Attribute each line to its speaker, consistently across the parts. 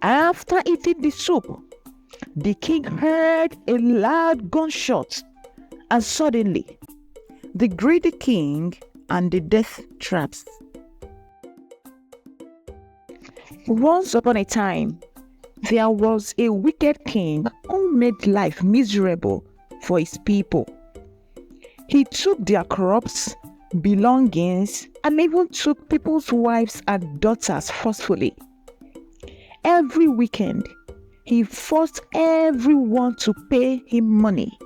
Speaker 1: After eating the soup, the king heard a loud gunshot, and suddenly, the greedy king and the death traps. Once upon a time, there was a wicked king who made life miserable for his people. He took their crops, belongings, and even took people's wives and daughters forcefully. Every weekend, he forced everyone to pay him money.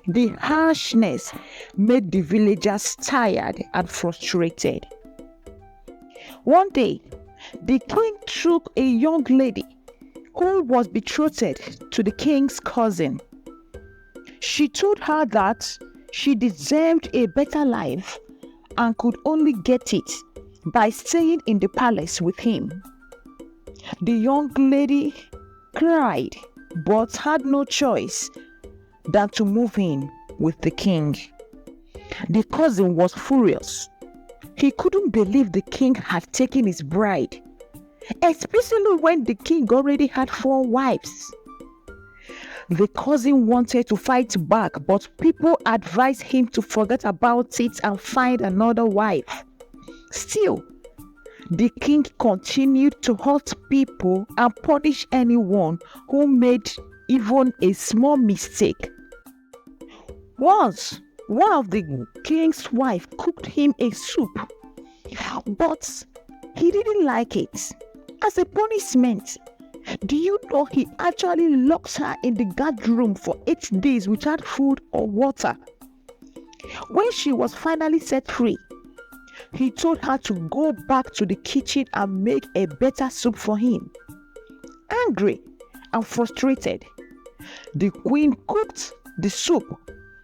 Speaker 1: The harshness made the villagers tired and frustrated. One day, the king took a young lady who was betrothed to the king's cousin. She told her that she deserved a better life and could only get it by staying in the palace with him. The young lady cried but had no choice than to move in with the king. The cousin was furious. He couldn't believe the king had taken his bride, especially when the king already had 4 wives. The cousin wanted to fight back, but people advised him to forget about it and find another wife. Still, the king continued to hurt people and punish anyone who made even a small mistake. Once, one of the king's wives cooked him a soup, but he didn't like it. As a punishment, do you know he actually locked her in the guard room for 8 days without food or water? When she was finally set free, he told her to go back to the kitchen and make a better soup for him. Angry and frustrated, the queen cooked the soup,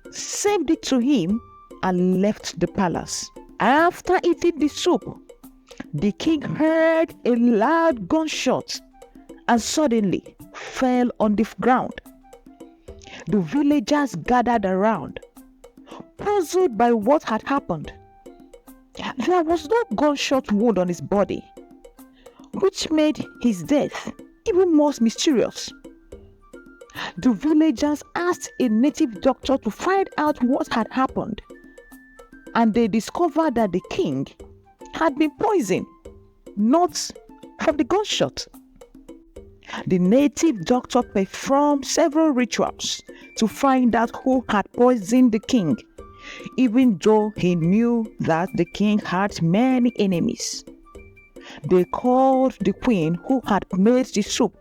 Speaker 1: served it to him, and left the palace. After eating the soup, the king heard a loud gunshot and suddenly fell on the ground. The villagers gathered around, puzzled by what had happened. There was no gunshot wound on his body, which made his death even more mysterious. The villagers asked a native doctor to find out what had happened, and they discovered that the king had been poisoned, not from the gunshot. The native doctor performed several rituals to find out who had poisoned the king, even though he knew that the king had many enemies. They called the queen who had made the soup.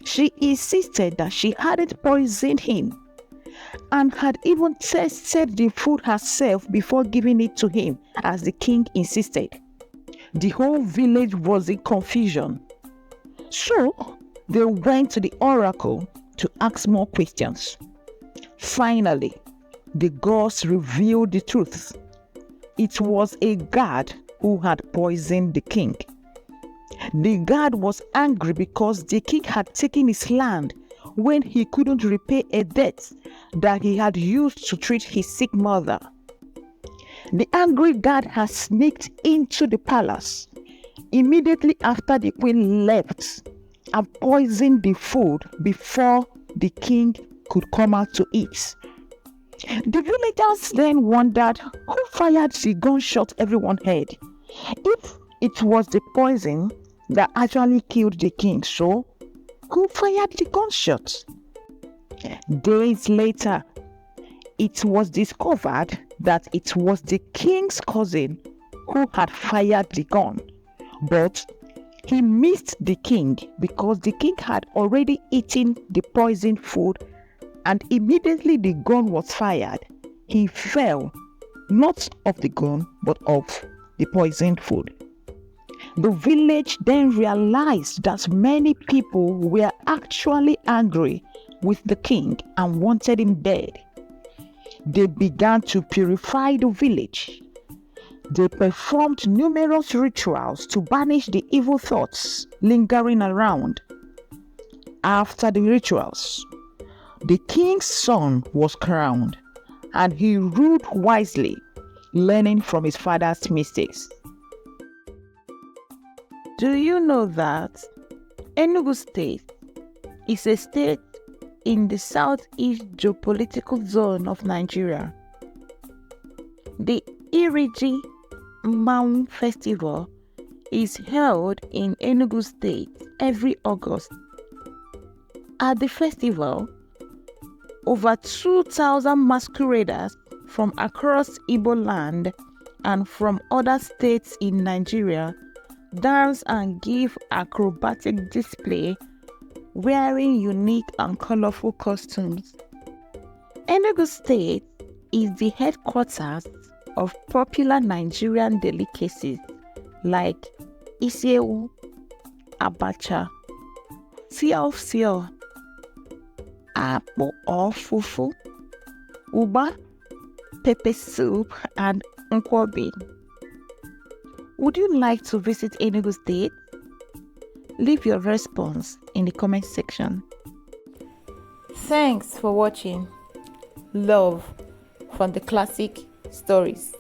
Speaker 1: She insisted that she hadn't poisoned him and had even tasted the food herself before giving it to him, as the king insisted. The whole village was in confusion. So they went to the oracle to ask more questions. Finally, the gods revealed the truth. It was a god who had poisoned the king. The god was angry because the king had taken his land when he couldn't repay a debt that he had used to treat his sick mother. The angry god had sneaked into the palace immediately after the queen left and poisoned the food before the king could come out to eat. The villagers then wondered who fired the gunshot everyone heard. If it was the poison that actually killed the king, so who fired the gunshot? Days later, it was discovered that it was the king's cousin who had fired the gun, but he missed the king because the king had already eaten the poisoned food, and immediately the gun was fired, he fell, not of the gun, but of the poisoned food. The village then realized that many people were actually angry with the king and wanted him dead. They began to purify the village. They performed numerous rituals to banish the evil thoughts lingering around. After the rituals, the king's son was crowned, and he ruled wisely, learning from his father's mistakes. Do you know that Enugu State is a state in the southeast geopolitical zone of Nigeria. The Iriji Mmanwu Festival is held in Enugu State every August. At the festival, over 2,000 masqueraders from across Igbo land and from other states in Nigeria dance and give acrobatic display wearing unique and colorful costumes. Enugu State is the headquarters of popular Nigerian delicacies like Isiewu, Abacha, Fiofio, Akpu or Fufu, Uba, pepper soup, and Nkwobi. Would you like to visit Enugu State? Leave your response in the comment section. Thanks for watching. Love from the classic stories.